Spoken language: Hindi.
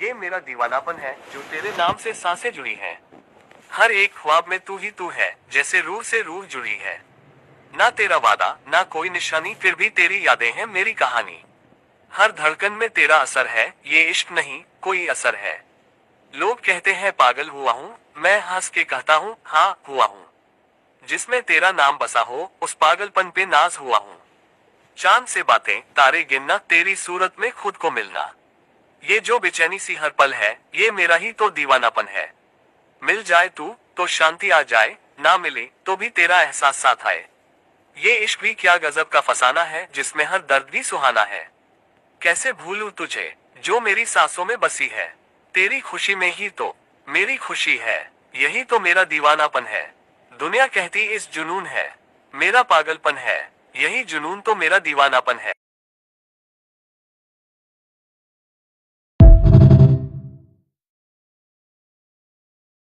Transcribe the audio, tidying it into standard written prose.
ये मेरा दीवानापन है जो तेरे नाम से सांसें जुड़ी हैं। हर एक ख्वाब में तू ही तू है, जैसे रूह से रूह जुड़ी है। ना तेरा वादा ना कोई निशानी, फिर भी तेरी यादें हैं मेरी कहानी। हर धड़कन में तेरा असर है, ये इश्क नहीं कोई असर है। लोग कहते हैं पागल हुआ हूँ, मैं हंस के कहता हूँ हाँ हुआ हूँ। जिसमें तेरा नाम बसा हो उस पागलपन पे नाज हुआ हूँ। चांद से बातें तारे गिनना, तेरी सूरत में खुद को मिलना। ये जो बेचैनी सी हर पल है, ये मेरा ही तो दीवानापन है। मिल जाए तू तो शांति आ जाए, ना मिले तो भी तेरा एहसास साथ आए। ये इश्क भी क्या गजब का फसाना है, जिसमें हर दर्द भी सुहाना है। कैसे भूलूं तुझे जो मेरी सांसों में बसी है। तेरी खुशी में ही तो मेरी खुशी है। यही तो मेरा दीवानापन है। दुनिया कहती इस जुनून है, मेरा पागलपन है। यही जुनून तो मेरा दीवानापन है।